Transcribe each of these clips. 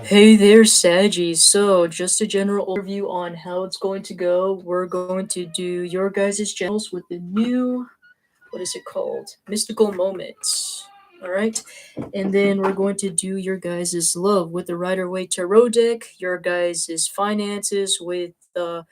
Hey there, Saggy. So, just a general overview on how it's going to go. We're going to do your guys' generals with the new, what is it called? Mystical Moments. All right. And then we're going to do your guys' love with the Rider Waite Tarot deck, your guys' finances with the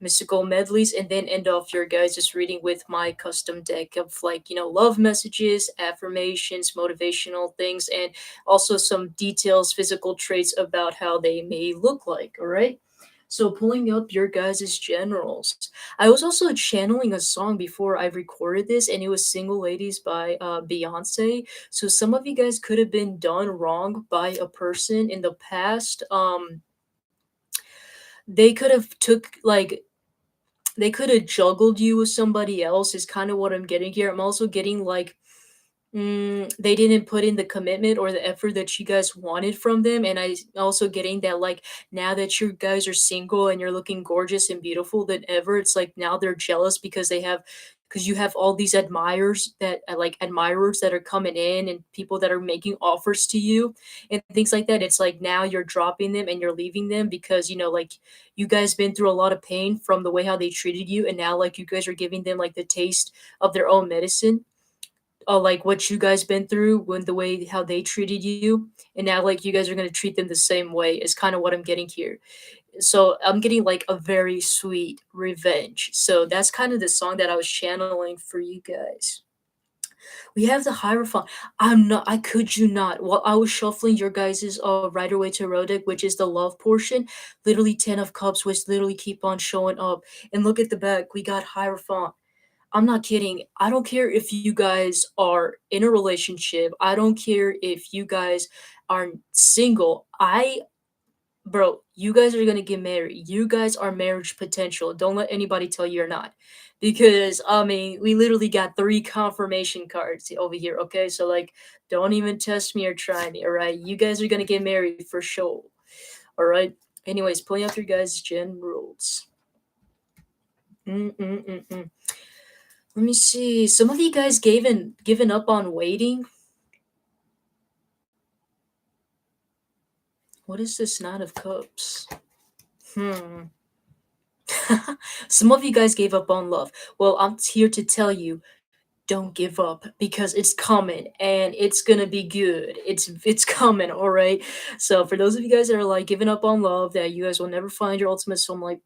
mystical medleys, and then end off your guys' reading with my custom deck of, like, love messages, affirmations, motivational things, and also some details, physical traits about how they may look like. All right. So, pulling up your guys' generals. I was also channeling a song before I recorded this, and it was Single Ladies by Beyonce. So, some of you guys could have been done wrong by a person in the past. They could have took like they could have juggled you with somebody else, is kind of what I'm getting here. I'm also getting like, they didn't put in the commitment or the effort that you guys wanted from them. And I also getting that, like, now that you guys are single and you're looking gorgeous and beautiful than ever, it's like now they're jealous because you have all these admirers that are coming in, and people that are making offers to you and things like that. It's like now you're dropping them and you're leaving them because, like, you guys been through a lot of pain from the way how they treated you, and now, like, you guys are giving them like the taste of their own medicine, like what you guys been through when the way how they treated you, and now, like, you guys are going to treat them the same way, is kind of what I'm getting here. So I'm getting like a very sweet revenge. So that's kind of the song that I was channeling for you guys. We have the Hierophant. I could you not. While I was shuffling your guys' Rider Waite Tarot deck, which is the love portion, literally 10 of Cups, which literally keep on showing up. And look at the back, we got Hierophant. I'm not kidding. I don't care if you guys are in a relationship. I don't care if you guys are single. Bro, you guys are gonna get married. You guys are marriage potential. Don't let anybody tell you you're not. Because, I mean, we literally got three confirmation cards over here, okay? So, like, don't even test me or try me, all right? You guys are gonna get married for sure, all right? Anyways, pulling up your guys' gen rules. Mm-mm-mm-mm. Let me see. Some of you guys given up on waiting. What is this Nine of Cups? Hmm. Some of you guys gave up on love. Well, I'm here to tell you, don't give up, because it's coming and it's gonna be good. It's coming, all right. So for those of you guys that are like giving up on love, that you guys will never find your ultimate soulmate,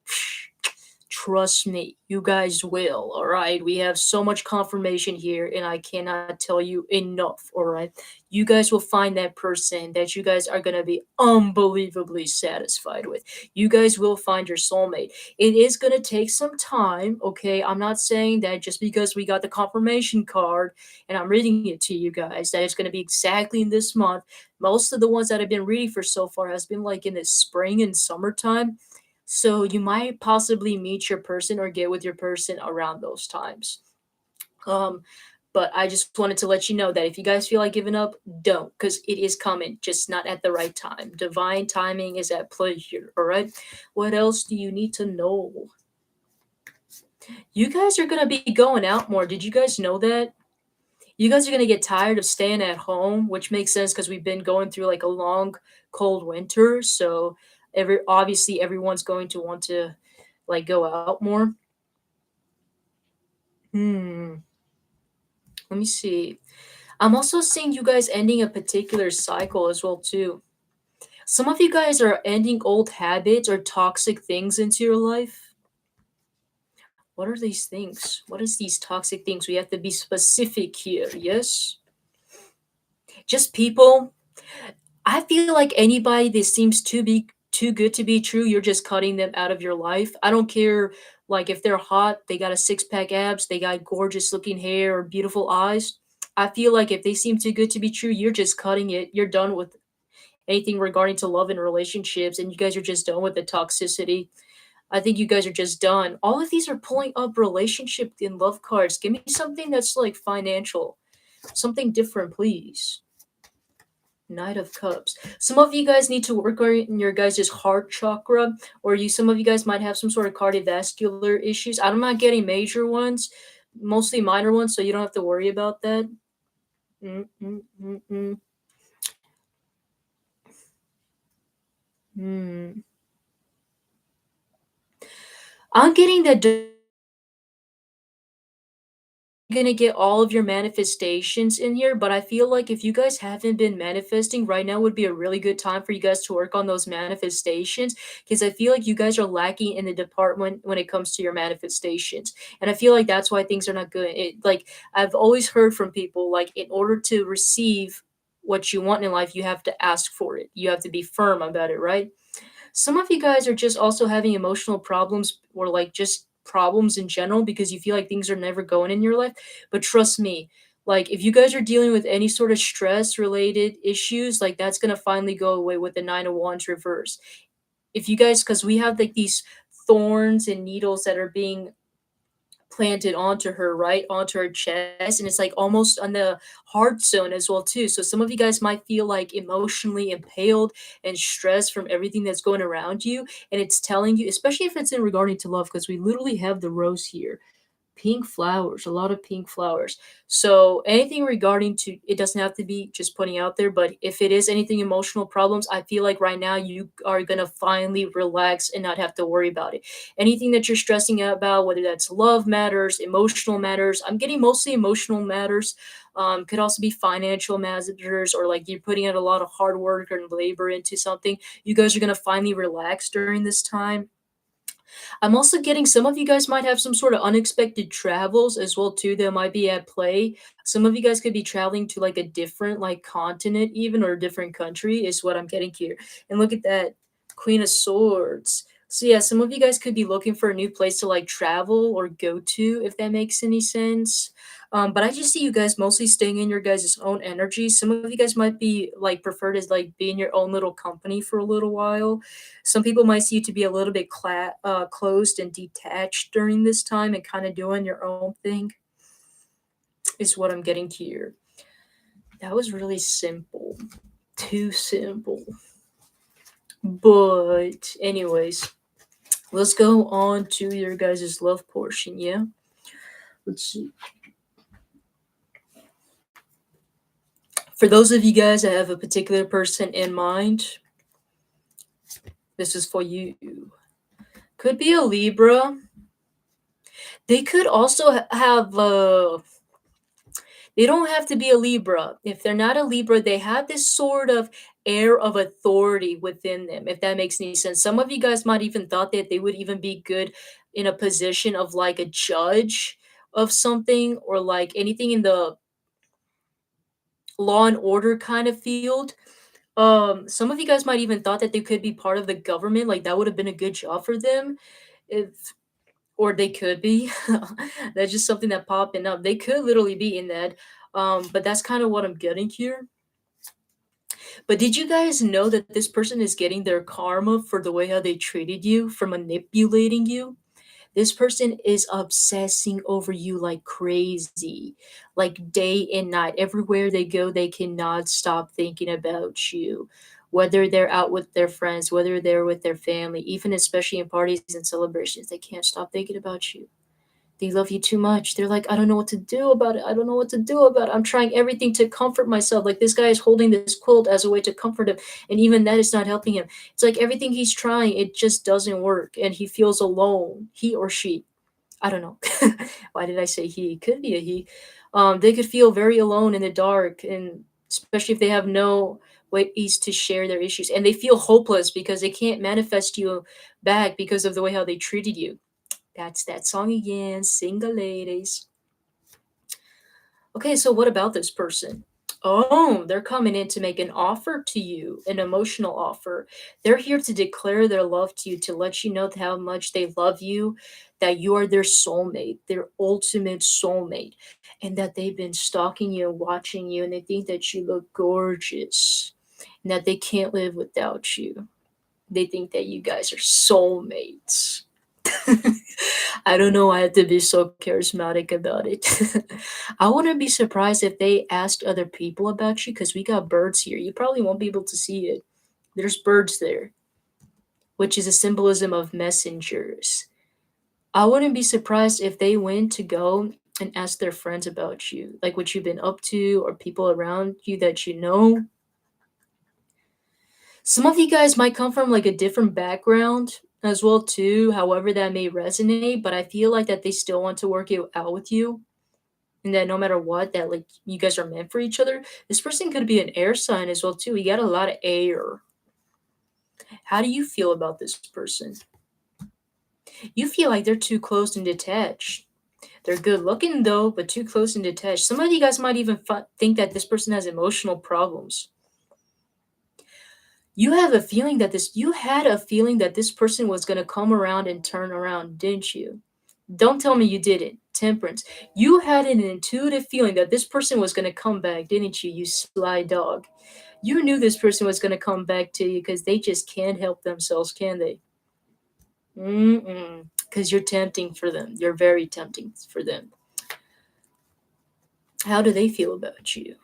trust me, you guys will, all right? We have so much confirmation here, and I cannot tell you enough, all right? You guys will find that person that you guys are going to be unbelievably satisfied with. You guys will find your soulmate. It is going to take some time, okay? I'm not saying that just because we got the confirmation card and I'm reading it to you guys, that it's going to be exactly in this month. Most of the ones that I've been reading for so far has been like in the spring and summertime, so you might possibly meet your person or get with your person around those times. Um, but I just wanted to let you know that if you guys feel like giving up, don't, because it is coming, just not at the right time. Divine timing is at play here, all right? What else do you need to know? You guys are going to be going out more. Did you guys know that? You guys are going to get tired of staying at home, which makes sense because we've been going through like a long, cold winter. So obviously everyone's going to want to like go out more. Hmm. Let me see. I'm also seeing you guys ending a particular cycle as well too. Some of you guys are ending old habits or toxic things into your life. What are these things? What is these toxic things? We have to be specific here. Yes. Just people. I feel like anybody that seems to be too good to be true, you're just cutting them out of your life. I don't care, like, if they're hot, they got a six-pack abs, they got gorgeous looking hair or beautiful eyes. I feel like if they seem too good to be true, you're just cutting it. You're done with anything regarding to love and relationships, and you guys are just done with the toxicity. I think you guys are just done. All of these are pulling up relationship and love cards. Give me something that's like financial. Something different, please. Knight of Cups. Some of you guys need to work on your guys' heart chakra, or some of you guys might have some sort of cardiovascular issues. I'm not getting major ones, mostly minor ones, so you don't have to worry about that. Mm-mm-mm-mm. Hmm. I'm getting that gonna get all of your manifestations in here, but I feel like if you guys haven't been manifesting, right now would be a really good time for you guys to work on those manifestations because I feel like you guys are lacking in the department when it comes to your manifestations. And I feel like that's why things are not good. Like I've always heard from people, like in order to receive what you want in life, you have to ask for it. You have to be firm about it, right? Some of you guys are just also having emotional problems or like just problems in general because you feel like things are never going in your life. But trust me, like if you guys are dealing with any sort of stress related issues, like that's going to finally go away with the 9 of wands reverse. If you guys, because we have like these thorns and needles that are being planted onto her, right? Onto her chest, and it's, like, almost on the heart zone as well too, so some of you guys might feel, like, emotionally impaled and stressed from everything that's going around you, and it's telling you especially if it's in regarding to love, because we literally have the rose here. Pink flowers, a lot of pink flowers. So anything regarding to it doesn't have to be just putting out there, but if it is anything emotional problems, I feel like right now you are gonna finally relax and not have to worry about it. Anything that you're stressing out about, whether that's love matters, emotional matters, I'm getting mostly emotional matters. Could also be financial matters or like you're putting out a lot of hard work and labor into something. You guys are gonna finally relax during this time. I'm also getting some of you guys might have some sort of unexpected travels as well too that might be at play. Some of you guys could be traveling to like a different like continent even or a different country is what I'm getting here. And look at that Queen of Swords. So yeah, some of you guys could be looking for a new place to like travel or go to if that makes any sense. But I just see you guys mostly staying in your guys' own energy. Some of you guys might be like prefer to like be in your own little company for a little while. Some people might see you to be a little bit closed and detached during this time and kind of doing your own thing, is what I'm getting here. That was really simple. Too simple. But, anyways, let's go on to your guys' love portion, yeah? Let's see. For those of you guys that have a particular person in mind, this is for you. Could be a Libra. They could also have they don't have to be a Libra. If they're not a Libra, they have this sort of air of authority within them, if that makes any sense. Some of you guys might even thought that they would even be good in a position of like a judge of something or like anything in the law and order kind of field. Some of you guys might even thought that they could be part of the government, like that would have been a good job for them. If or they could be. That's just something that popping up. They could literally be in that. But that's kind of what I'm getting here. But did you guys know that this person is getting their karma for the way how they treated you, for manipulating you? This person is obsessing over you like crazy, like day and night. Everywhere they go, they cannot stop thinking about you. Whether they're out with their friends, whether they're with their family, even especially in parties and celebrations, they can't stop thinking about you. They love you too much. They're like, I don't know what to do about it. I don't know what to do about it. I'm trying everything to comfort myself. Like this guy is holding this quilt as a way to comfort him. And even that is not helping him. It's like everything he's trying, it just doesn't work. And he feels alone. He or she. I don't know. Why did I say he? It could be a he. They could feel very alone in the dark. And especially if they have no ways to share their issues. And they feel hopeless because they can't manifest you back because of the way how they treated you. That's that song again, single ladies. Okay, so what about this person? Oh, they're coming in to make an offer to you, an emotional offer. They're here to declare their love to you, to let you know how much they love you, that you are their soulmate, their ultimate soulmate, and that they've been stalking you and watching you, and they think that you look gorgeous, and that they can't live without you. They think that you guys are soulmates. I don't know why I have to be so charismatic about it. I wouldn't be surprised if they asked other people about you because we got birds here. You probably won't be able to see it. There's birds there, which is a symbolism of messengers. I wouldn't be surprised if they went to go and ask their friends about you, like what you've been up to or people around you that you know. Some of you guys might come from like a different background as well too, however that may resonate, but I feel like that they still want to work it out with you. And that no matter what, that like you guys are meant for each other. This person could be an air sign as well too. You got a lot of air. How do you feel about this person? You feel like they're too close and detached. They're good looking though, but too close and detached. Some of you guys might even think that this person has emotional problems. You had a feeling that this person was going to come around and turn around, didn't you? Don't tell me you didn't. Temperance. You had an intuitive feeling that this person was going to come back, didn't you? You sly dog. You knew this person was going to come back to you because they just can't help themselves, can they? Mm-mm. Because you're tempting for them. You're very tempting for them. How do they feel about you?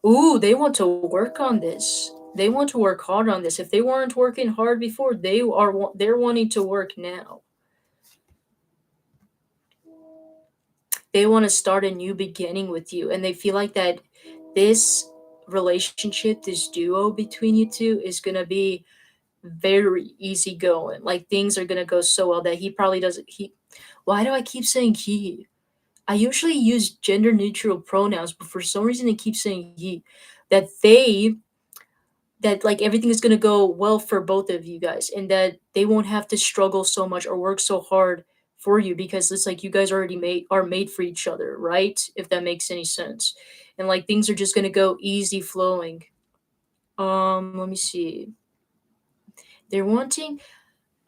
Ooh, they want to work on this. They want to work hard on this. If they weren't working hard before, they're wanting to work now. They want to start a new beginning with you, and they feel like that this relationship, this duo between you two is going to be very easy going. Like things are going to go so well that he probably doesn't he why do I keep saying he? I usually use gender neutral pronouns, but for some reason I keep saying he. That they that like everything is going to go well for both of you guys and that they won't have to struggle so much or work so hard for you because it's like you guys already made for each other, right? If that makes any sense. And like things are just going to go easy flowing. Let me see. They're wanting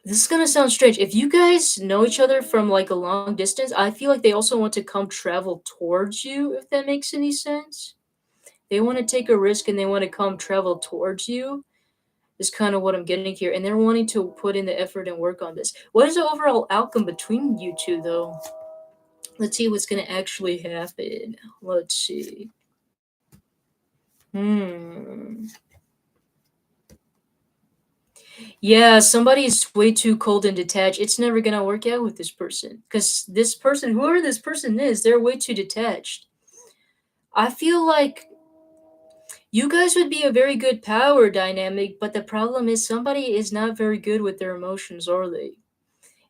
This is going to sound strange. If you guys know each other from like a long distance, I feel like they also want to come travel towards you, if that makes any sense. They want to take a risk and they want to come travel towards you is kind of what I'm getting here. And they're wanting to put in the effort and work on this. What is the overall outcome between you two, though? Let's see what's going to actually happen. Let's see. Hmm. Yeah, somebody's way too cold and detached. It's never going to work out with this person. Because this person, whoever this person is, they're way too detached. I feel like you guys would be a very good power dynamic, but the problem is somebody is not very good with their emotions, are they?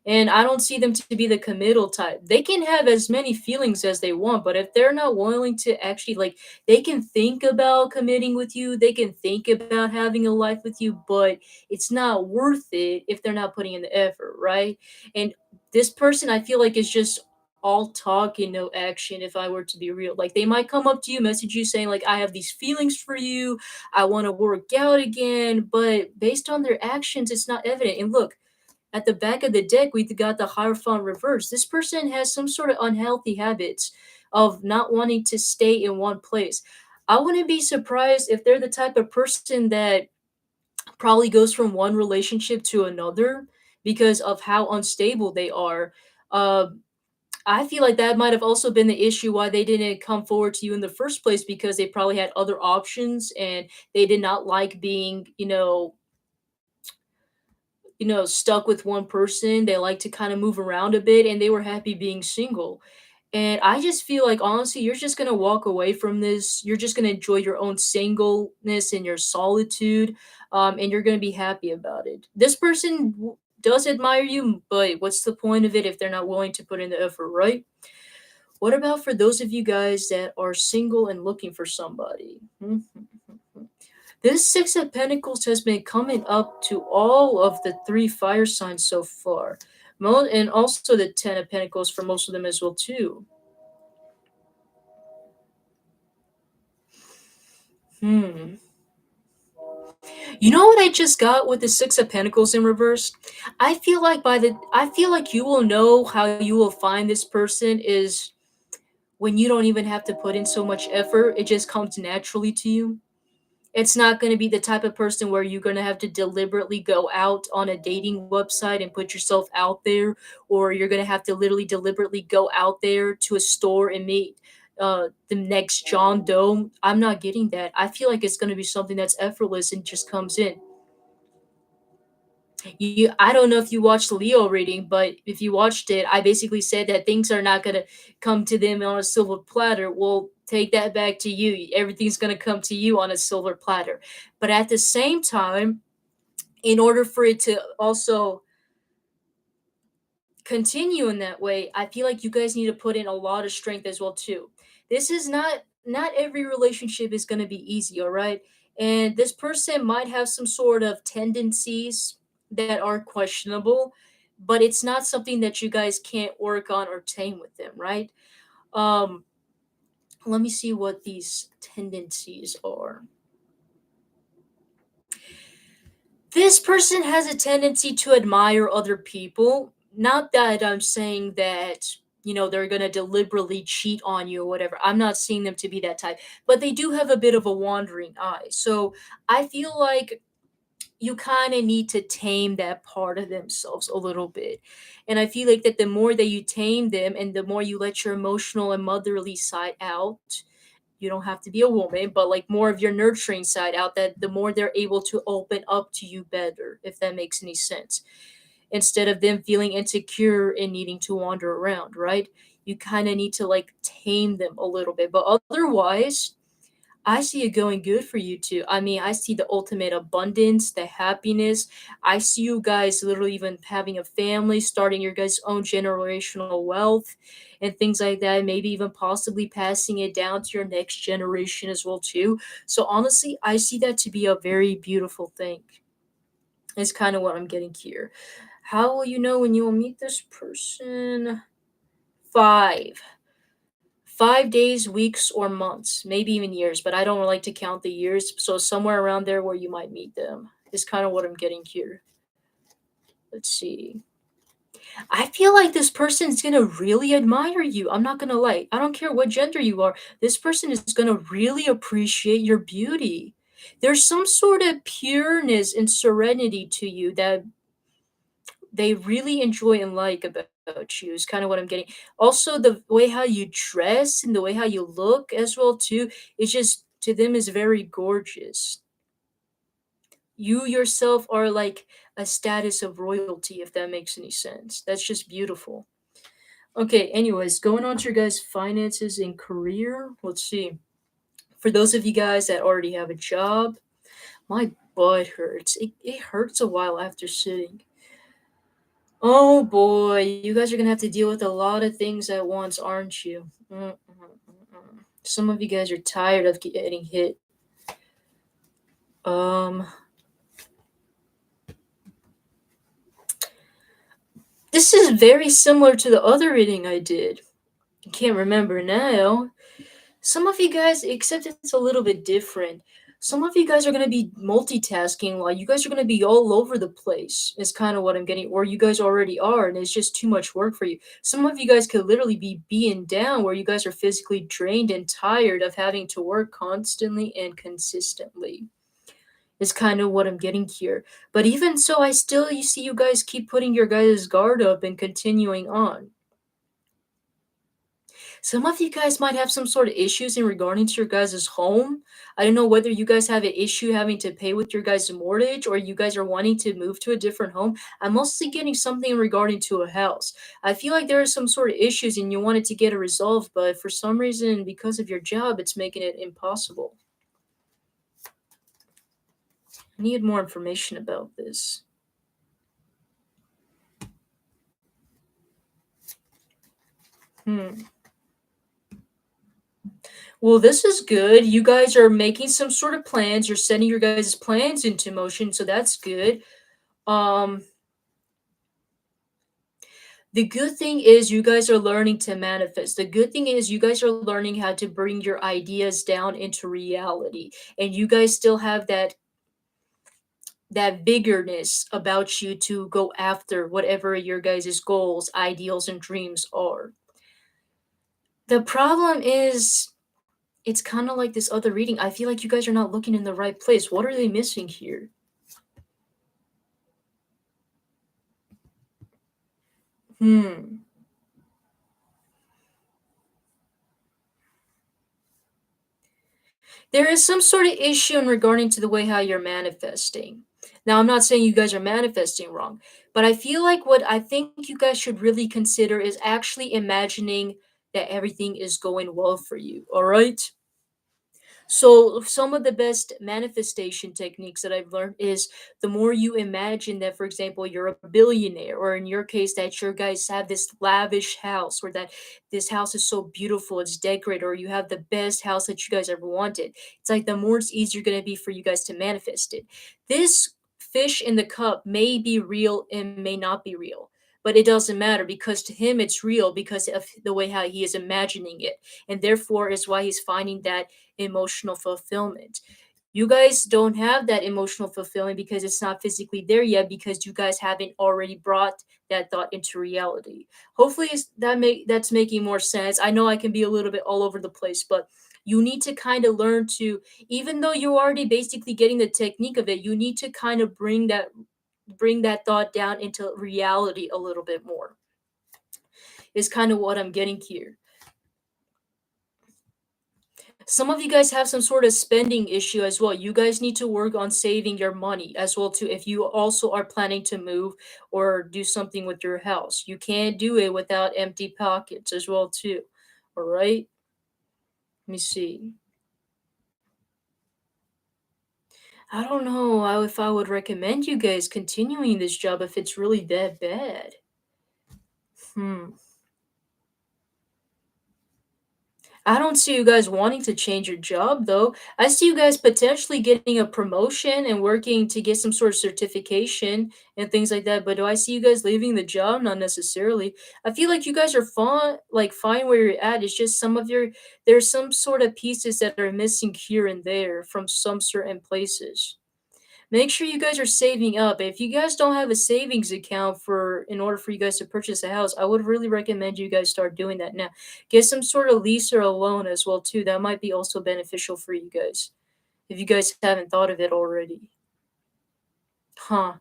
And I don't see them to be the committal type. They can have as many feelings as they want, but if they're not willing to actually like they can think about committing with you, they can think about having a life with you, but it's not worth it if they're not putting in the effort, right? And this person I feel like is just all talk and no action if I were to be real. Like they might come up to you, message you saying like I have these feelings for you, I want to work out again, but based on their actions it's not evident. And look, at the back of the deck, we got the Hierophant reverse. This person has some sort of unhealthy habits of not wanting to stay in one place. I wouldn't be surprised if they're the type of person that probably goes from one relationship to another because of how unstable they are. Uh, I feel like that might have also been the issue why they didn't come forward to you in the first place because they probably had other options and they did not like being, stuck with one person. They like to kind of move around a bit and they were happy being single. And I just feel like honestly, you're just going to walk away from this. You're just going to enjoy your own singleness and your solitude. And you're going to be happy about it. This person does admire you, but what's the point of it if they're not willing to put in the effort, right? What about for those of you guys that are single and looking for somebody? This Six of Pentacles has been coming up to all of the three fire signs so far. And also the Ten of Pentacles for most of them as well, too. Hmm. You know what I just got with the Six of Pentacles in reverse? I feel like you will know how you will find this person is when you don't even have to put in so much effort. It just comes naturally to you. It's not going to be the type of person where you're going to have to deliberately go out on a dating website and put yourself out there, or you're going to have to literally deliberately go out there to a store and meet the next John Doe. I'm not getting that. I feel like it's going to be something that's effortless and just comes in. I don't know if you watched Leo reading, but if you watched it, I basically said that things are not going to come to them on a silver platter. Well, take that back to you. Everything's going to come to you on a silver platter. But at the same time, in order for it to also continue in that way, I feel like you guys need to put in a lot of strength as well too. This is not every relationship is going to be easy, all right? And this person might have some sort of tendencies that are questionable, but it's not something that you guys can't work on or tame with them, right? Um let me see what these tendencies are. This person has a tendency to admire other people. Not that I'm saying that, they're going to deliberately cheat on you or whatever. I'm not seeing them to be that type, but they do have a bit of a wandering eye. So I feel like you kind of need to tame that part of themselves a little bit. And I feel like that the more that you tame them and the more you let your emotional and motherly side out, you don't have to be a woman, but like more of your nurturing side out, that the more they're able to open up to you better, if that makes any sense. Instead of them feeling insecure and needing to wander around, right? You kind of need to like tame them a little bit. But otherwise, I see it going good for you too. I mean, I see the ultimate abundance, the happiness. I see you guys literally even having a family, starting your guys' own generational wealth and things like that. Maybe even possibly passing it down to your next generation as well too. So honestly, I see that to be a very beautiful thing. Is kind of what I'm getting here. How will you know when you will meet this person? Five. 5 days, weeks, or months, maybe even years, but I don't like to count the years. So somewhere around there where you might meet them is kind of what I'm getting here. Let's see. I feel like this person's gonna really admire you. I'm not gonna lie. I don't care what gender you are. This person is gonna really appreciate your beauty. There's some sort of pureness and serenity to you that they really enjoy and like about you is kind of what I'm getting. Also, the way how you dress and the way how you look as well too, is just to them is very gorgeous. You yourself are like a status of royalty, if that makes any sense. That's just beautiful. Okay, anyways, going on to your guys' finances and career. Let's see. For those of you guys that already have a job, my butt hurts. It hurts a while after sitting. Oh boy, you guys are gonna have to deal with a lot of things at once, aren't you? Some of you guys are tired of getting hit. Um, this is very similar to the other reading I did. I can't remember now. Some of you guys, except it's a little bit different. Some of you guys are going to be multitasking, like you guys are going to be all over the place, is kind of what I'm getting, or you guys already are, and it's just too much work for you. Some of you guys could literally be being down where you guys are physically drained and tired of having to work constantly and consistently, is kind of what I'm getting here. But even so, I still you see you guys keep putting your guys' guard up and continuing on. Some of you guys might have some sort of issues in regarding to your guys' home. I don't know whether you guys have an issue having to pay with your guys' mortgage or you guys are wanting to move to a different home. I'm mostly getting something regarding to a house. I feel like there are some sort of issues and you wanted to get it resolved, but for some reason, because of your job, it's making it impossible. I need more information about this. Hmm. Well, this is good. You guys are making some sort of plans. You're setting your guys' plans into motion, so that's good. Um, the good thing is you guys are learning to manifest. The good thing is you guys are learning how to bring your ideas down into reality. And you guys still have that vigorness about you to go after whatever your guys' goals, ideals, and dreams are. The problem is it's kind of like this other reading. I feel like you guys are not looking in the right place. What are they missing here? Hmm. There is some sort of issue in regarding to the way how you're manifesting. Now, I'm not saying you guys are manifesting wrong, but I feel like what I think you guys should really consider is actually imagining that everything is going well for you. All right. So, some of the best manifestation techniques that I've learned is the more you imagine that, for example, you're a billionaire, or in your case, that your guys have this lavish house, or that this house is so beautiful, it's decorated, or you have the best house that you guys ever wanted. It's like the more it's easier going to be for you guys to manifest it. This fish in the cup may be real and may not be real. But it doesn't matter because to him it's real because of the way how he is imagining it. And therefore is why he's finding that emotional fulfillment. You guys don't have that emotional fulfillment because it's not physically there yet because you guys haven't already brought that thought into reality. Hopefully that's making more sense. I know I can be a little bit all over the place, but you need to kind of learn to, even though you're already basically getting the technique of it, you need to kind of bring that thought down into reality a little bit more. Is kind of what I'm getting here. Some of you guys have some sort of spending issue as well. You guys need to work on saving your money as well too. If you also are planning to move or do something with your house, you can't do it without empty pockets as well too. All right. Let me see. I don't know if I would recommend you guys continuing this job if it's really that bad. Hmm. I don't see you guys wanting to change your job though. I see you guys potentially getting a promotion and working to get some sort of certification and things like that. But do I see you guys leaving the job? Not necessarily. I feel like you guys are fine where you're at. It's just there's some sort of pieces that are missing here and there from some certain places. Make sure you guys are saving up. If you guys don't have a savings account for in order for you guys to purchase a house, I would really recommend you guys start doing that now. Get some sort of lease or a loan as well too. That might be also beneficial for you guys if you guys haven't thought of it already. Huh.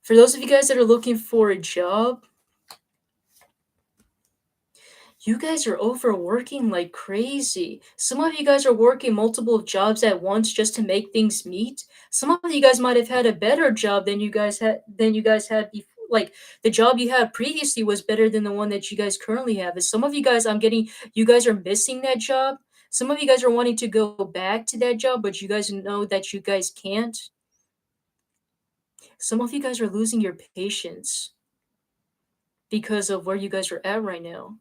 For those of you guys that are looking for a job, you guys are overworking like crazy. Some of you guys are working multiple jobs at once just to make things meet. Some of you guys might have had a better job than you guys had before. Like the job you had previously was better than the one that you guys currently have. And some of you guys, you guys are missing that job. Some of you guys are wanting to go back to that job, but you guys know that you guys can't. Some of you guys are losing your patience because of where you guys are at right now.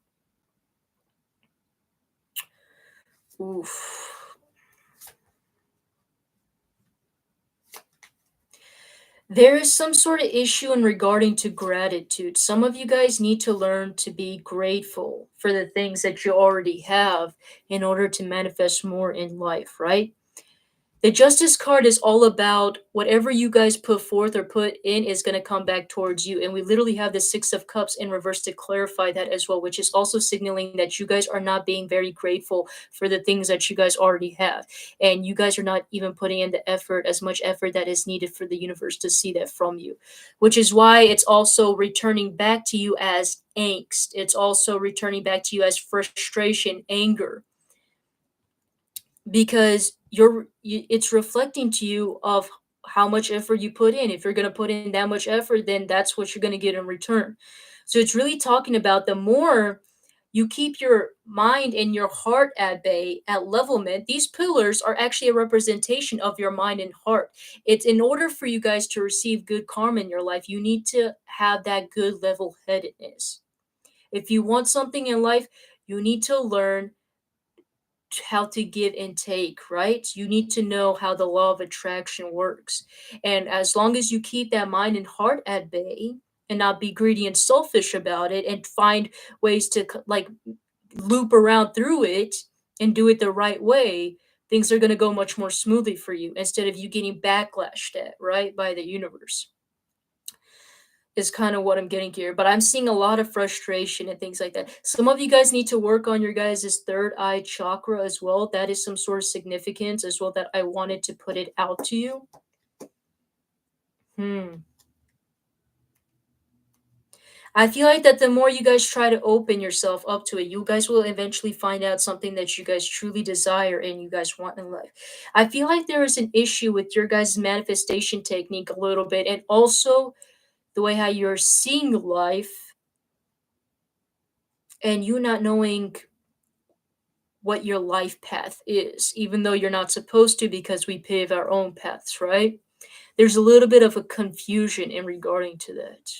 Oof. There is some sort of issue in regarding to gratitude. Some of you guys need to learn to be grateful for the things that you already have in order to manifest more in life, right? The justice card is all about whatever you guys put forth or put in is going to come back towards you. And we literally have the Six of Cups in reverse to clarify that as well, which is also signaling that you guys are not being very grateful for the things that you guys already have. And you guys are not even putting in the effort, as much effort that is needed for the universe to see that from you, which is why it's also returning back to you as angst. It's also returning back to you as frustration, anger, because it's reflecting to you of how much effort you put in. If you're going to put in that much effort, then that's what you're going to get in return. So it's really talking about the more you keep your mind and your heart at bay, at levelment. These pillars are actually a representation of your mind and heart. It's in order for you guys to receive good karma in your life, you need to have that good level headedness. If you want something in life, you need to learn how to give and take, right? You need to know how the law of attraction works. And as long as you keep that mind and heart at bay and not be greedy and selfish about it and find ways to like loop around through it and do it the right way, things are going to go much more smoothly for you instead of you getting backlashed at, right, by the universe. Is kind of what I'm getting here, but I'm seeing a lot of frustration and things like that. Some of you guys need to work on your guys' third eye chakra as well. That is some sort of significance as well that I wanted to put it out to you. Hmm. I feel like that the more you guys try to open yourself up to it, you guys will eventually find out something that you guys truly desire and you guys want in life. I feel like there is an issue with your guys' manifestation technique a little bit, and also the way how you're seeing life and you not knowing what your life path is, even though you're not supposed to because we pave our own paths, right? There's a little bit of a confusion in regarding to that.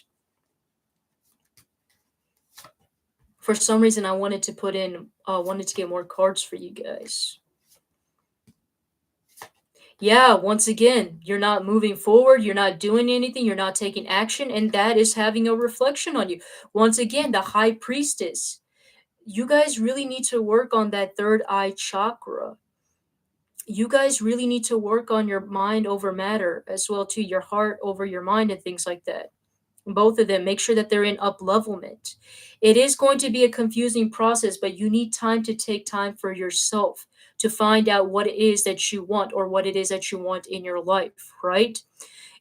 For some reason, I wanted to wanted to get more cards for you guys. Yeah, once again, you're not moving forward, you're not doing anything, you're not taking action, and that is having a reflection on you. Once again, the high priestess. You guys really need to work on that third eye chakra. You guys really need to work on your mind over matter as well too, your heart over your mind and things like that. Both of them, make sure that they're in up levelment. It is going to be a confusing process, but you need time to take time for yourself to find out what it is that you want or what it is that you want in your life, right?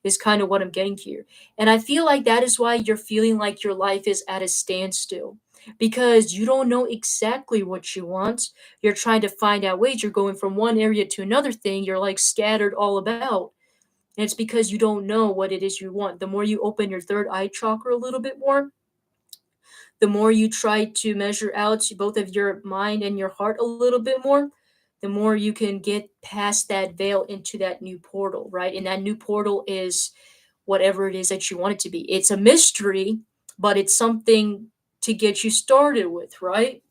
Is kind of what I'm getting here. And I feel like that is why you're feeling like your life is at a standstill, because you don't know exactly what you want. You're trying to find out ways. You're going from one area to another thing. You're like scattered all about. And it's because you don't know what it is you want. The more you open your third eye chakra a little bit more, the more you try to measure out both of your mind and your heart a little bit more, the more you can get past that veil into that new portal, right? And that new portal is whatever it is that you want it to be. It's a mystery, but it's something to get you started with, right?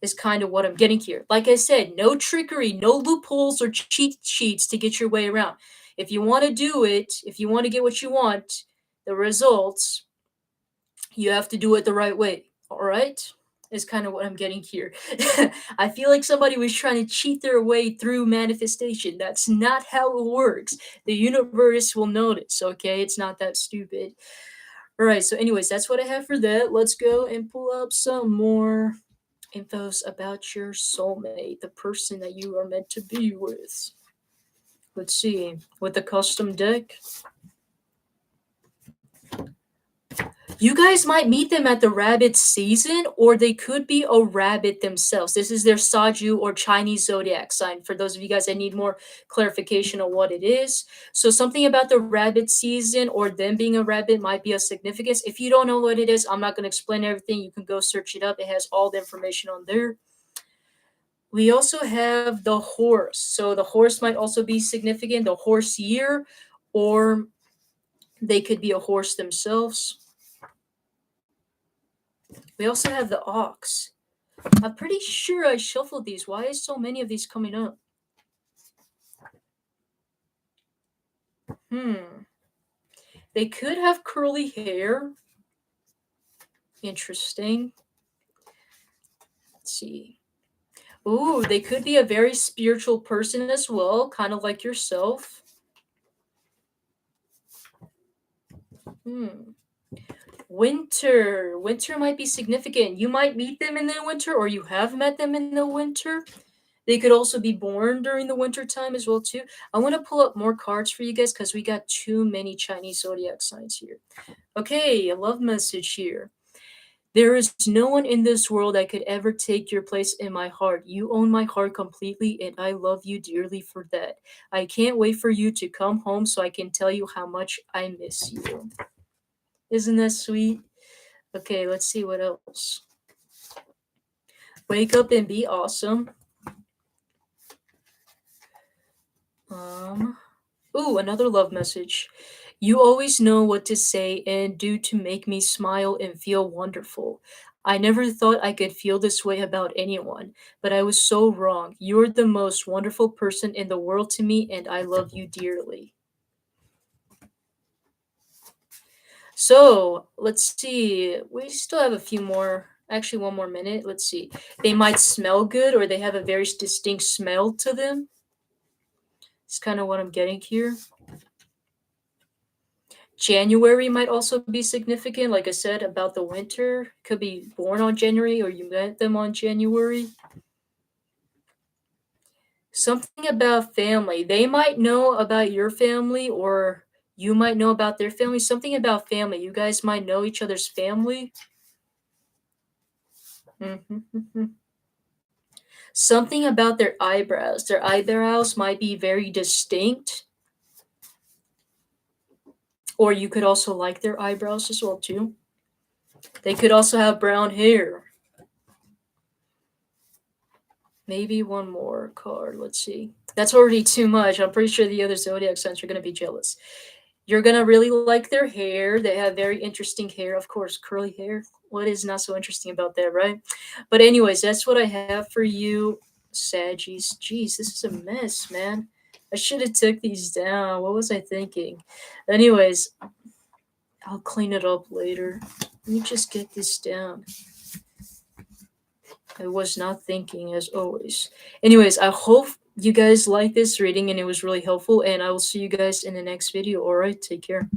Is kind of what I'm getting here. Like I said, no trickery, no loopholes or cheat sheets to get your way around. If you want to do it, if you want to get what you want, the results, you have to do it the right way. All right? Is kind of what I'm getting here. I feel like somebody was trying to cheat their way through manifestation. That's not how it works. The universe will notice, okay? It's not that stupid. All right, so anyways, that's what I have for that. Let's go and pull up some more infos about your soulmate, the person that you are meant to be with. Let's see, with the custom deck. You guys might meet them at the rabbit season, or they could be a rabbit themselves. This is their Saju or Chinese zodiac sign for those of you guys that need more clarification on what it is. So, something about the rabbit season or them being a rabbit might be of significance. If you don't know what it is, I'm not going to explain everything. You can go search it up, it has all the information on there. We also have the horse. So, the horse might also be significant, the horse year, or they could be a horse themselves. We also have the ox. I'm pretty sure I shuffled these. Why is so many of these coming up? They could have curly hair. Interesting. Let's see. Ooh, they could be a very spiritual person as well, kind of like yourself. Winter. Winter might be significant. You might meet them in the winter, or you have met them in the winter. They could also be born during the winter time as well too. I want to pull up more cards for you guys because we got too many Chinese zodiac signs here. Okay, a love message here. There is no one in this world that could ever take your place in my heart. You own my heart completely, and I love you dearly for that. I can't wait for you to come home so I can tell you how much I miss you. Isn't that sweet? Okay, let's see what else. Wake up and be awesome. Ooh, another love message. You always know what to say and do to make me smile and feel wonderful. I never thought I could feel this way about anyone, but I was so wrong. You're the most wonderful person in the world to me, and I love you dearly. So, let's see. We still have a few more, actually, one more minute. Let's see. They might smell good or they have a very distinct smell to them. It's kind of what I'm getting here. January might also be significant. Like I said about the winter, could be born on January or you met them on January. Something about family. They might know about your family or you might know about their family. Something about family. You guys might know each other's family. Something about their eyebrows. Their eyebrows might be very distinct. Or you could also like their eyebrows as well too. They could also have brown hair. Maybe one more card. Let's see. That's already too much. I'm pretty sure the other zodiac signs are going to be jealous. You're going to really like their hair. They have very interesting hair. Of course, curly hair. What is not so interesting about that, right? But anyways, that's what I have for you, Saggies. Jeez, this is a mess, man. I should have took these down. What was I thinking? Anyways, I'll clean it up later. Let me just get this down. I was not thinking, as always. Anyways, I hope you guys like this reading and it was really helpful, and I will see you guys in the next video. All right, take care.